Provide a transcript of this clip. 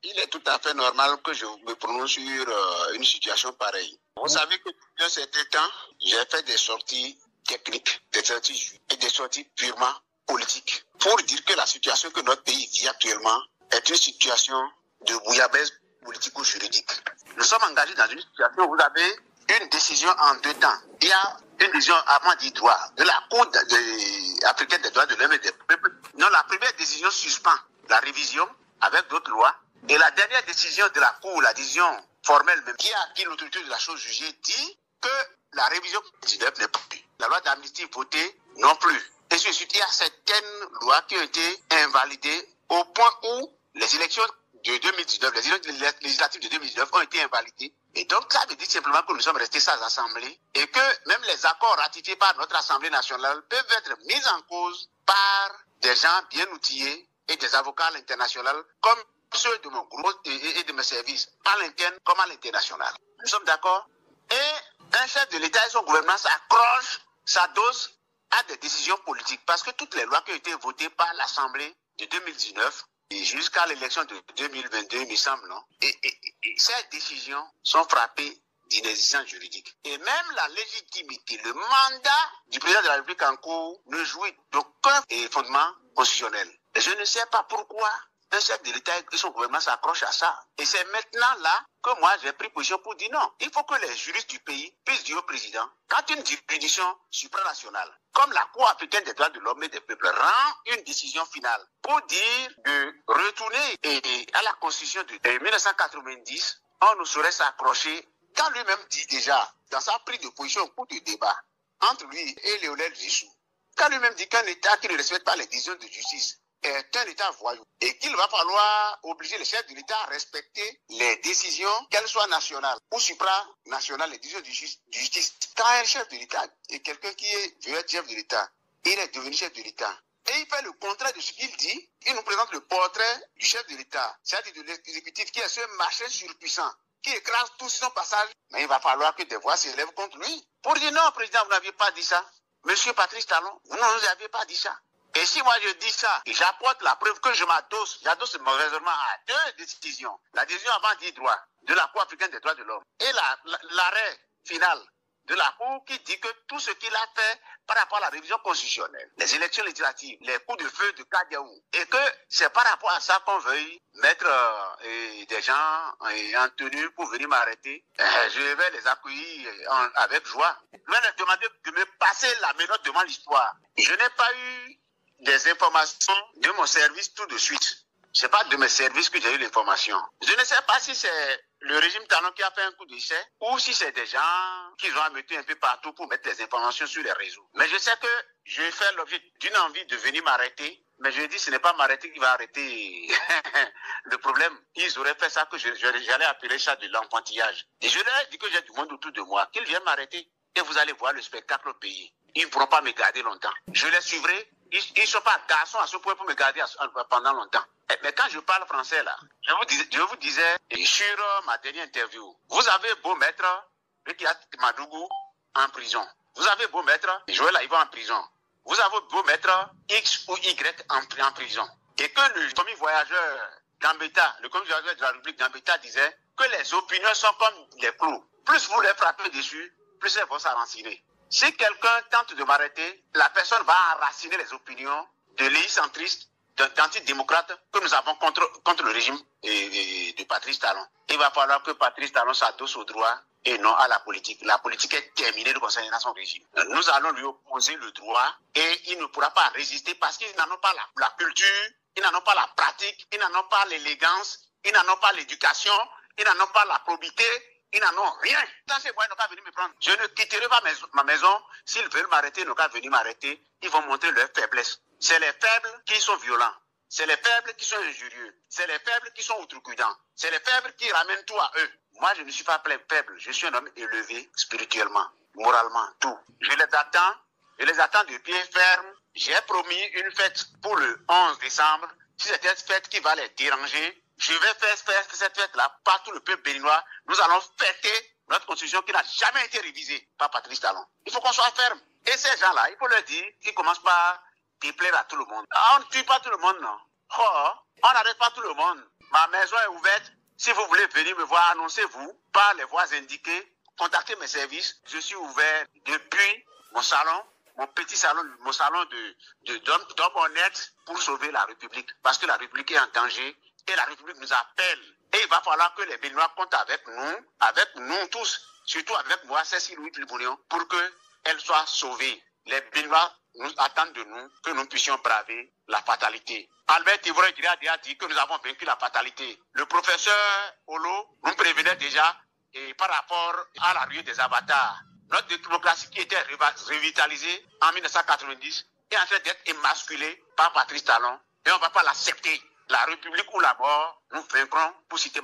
il est tout à fait normal que je me prononce sur une situation pareille. Vous savez que depuis un certain temps, j'ai fait des sorties techniques, des sorties et des sorties purement politiques pour dire que la situation que notre pays vit actuellement est une situation de bouillabaisse politico-juridique. Nous sommes engagés dans une situation où vous avez une décision en deux temps. Il y a une décision avant dit droit de la Cour africaine des droits de l'homme et des peuples. Non, la première décision suspend la révision avec d'autres lois. Et la dernière décision de la Cour, la décision formelle même, qui a acquis l'autorité de la chose jugée, dit que la révision 19 n'est pas plus. La loi d'amnistie votée non plus. Et ensuite, il y a certaines lois qui ont été invalidées au point où les élections de 2019, les élections législatives de 2019 ont été invalidées. Et donc, ça veut dire simplement que nous sommes restés sans assemblée et que même les accords ratifiés par notre Assemblée nationale peuvent être mis en cause par des gens bien outillés et des avocats à l'international comme ceux de mon groupe et de mes services, à l'interne comme à l'international. Nous sommes d'accord? Et un chef de l'État et son gouvernement s'accrochent sa dose à des décisions politiques parce que toutes les lois qui ont été votées par l'Assemblée de 2019 et jusqu'à l'élection de 2022, il me semble, non? Et ces décisions sont frappées d'inexistence juridique. Et même la légitimité, le mandat du président de la République en cours ne jouit d'aucun fondement constitutionnel. Et je ne sais pas pourquoi un chef de l'État et son gouvernement s'accrochent à ça. Et c'est maintenant là que moi j'ai pris position pour dire non. Il faut que les juristes du pays puissent dire au président, quand une juridiction supranationale, comme la Cour africaine des droits de l'homme et des peuples, rend une décision finale pour dire de retourner à la Constitution de 1990, on ne saurait s'accrocher quand lui-même dit déjà, dans sa prise de position au cours du débat entre lui et Léonel Zissou, quand lui-même dit qu'un État qui ne respecte pas les décisions de justice est un État voyou et qu'il va falloir obliger les chefs de l'État à respecter les décisions, qu'elles soient nationales ou supranationales, les décisions de justice. Quand un chef de l'État est quelqu'un qui veut être chef de l'État, il est devenu chef de l'État. Et il fait le contraire de ce qu'il dit. Il nous présente le portrait du chef de l'État, c'est-à-dire de l'exécutif qui est ce machin surpuissant, qui écrase tout son passage. Mais il va falloir que des voix s'élèvent contre lui. Pour dire non, président, vous n'aviez pas dit ça. Monsieur Patrice Talon, vous n'aviez pas dit ça. Et si moi je dis ça, j'apporte la preuve que j'adosse mon raisonnement à deux décisions. La décision avant dit droit de la Cour africaine des droits de l'homme et l'arrêt final de la Cour qui dit que tout ce qu'il a fait par rapport à la révision constitutionnelle, les élections législatives, les coups de feu de Kadiaou, et que c'est par rapport à ça qu'on veuille mettre des gens en tenue pour venir m'arrêter, je vais les accueillir avec joie. Je vais leur demander de me passer la menotte devant l'histoire. Je n'ai pas eu des informations de mon service tout de suite. C'est pas de mes services que j'ai eu l'information. Je ne sais pas si c'est le régime Talon qui a fait un coup d'essai ou si c'est des gens qui ont ameuté un peu partout pour mettre des informations sur les réseaux. Mais je sais que je vais faire l'objet d'une envie de venir m'arrêter. Mais je dis, ce n'est pas m'arrêter qui va arrêter le problème. Ils auraient fait ça que j'allais appeler ça de l'enfantillage. Et je leur ai dit que j'ai du monde autour de moi, qu'ils viennent m'arrêter. Et vous allez voir le spectacle au pays. Ils ne pourront pas me garder longtemps. Je les suivrai. Ils ne sont pas garçons à ce point pour me garder pendant longtemps. Mais quand je parle français là, je vous disais sur ma dernière interview, vous avez beau mettre Rikiat Madougou en prison. Vous avez beau mettre Joël Aïva en prison. Vous avez beau mettre X ou Y en prison. Et que le commis voyageur Gambetta, le commis voyageur de la République Gambetta disait que les opinions sont comme des clous. Plus vous les frappez dessus, plus elles vont s'enraciner. Si quelqu'un tente de m'arrêter, la personne va enraciner les opinions de l'élite-centriste, d'antidémocrates que nous avons contre le régime de Patrice Talon. Il va falloir que Patrice Talon s'adosse au droit et non à la politique. La politique est terminée de concernant son régime. Nous allons lui opposer le droit et il ne pourra pas résister parce qu'ils n'en ont pas la culture, ils n'en ont pas la pratique, ils n'en ont pas l'élégance, ils n'en ont pas l'éducation, ils n'en ont pas la probité. Ils n'en ont rien. Dans ces mois, ils n'ont qu'à venir me prendre. Je ne quitterai pas ma maison. S'ils veulent m'arrêter, ils n'ont qu'à venir m'arrêter. Ils vont montrer leur faiblesse. C'est les faibles qui sont violents. C'est les faibles qui sont injurieux. C'est les faibles qui sont outrecuidants. C'est les faibles qui ramènent tout à eux. Moi, je ne suis pas faible. Je suis un homme élevé spirituellement, moralement, tout. Je les attends de pied ferme. J'ai promis une fête pour le 11 décembre. Si c'est une fête qui va les déranger, je vais faire cette fête-là par tout le peuple béninois. Nous allons fêter notre constitution qui n'a jamais été révisée par Patrice Talon. Il faut qu'on soit ferme. Et ces gens-là, il faut leur dire qu'ils commencent par déplaire à tout le monde. On ne tue pas tout le monde, non. Oh, on n'arrête pas tout le monde. Ma maison est ouverte. Si vous voulez venir me voir, annoncez-vous par les voies indiquées. Contactez mes services. Je suis ouvert depuis mon salon, mon petit salon, mon salon d'homme honnête pour sauver la République. Parce que la République est en danger et la République nous appelle. Et il va falloir que les Béninois comptent avec nous tous, surtout avec moi, Cécile Louis Triboulion, pour qu'elle soit sauvée. Les Béninois nous attendent de nous que nous puissions braver la fatalité. Albert Tivroy a dit que nous avons vaincu la fatalité. Le professeur Olo nous prévenait déjà et par rapport à la ruée des avatars. Notre démocratie qui était revitalisée en 1990 est en train d'être émasculée par Patrice Talon et on ne va pas l'accepter. La République ou la mort, nous vaincrons pour citer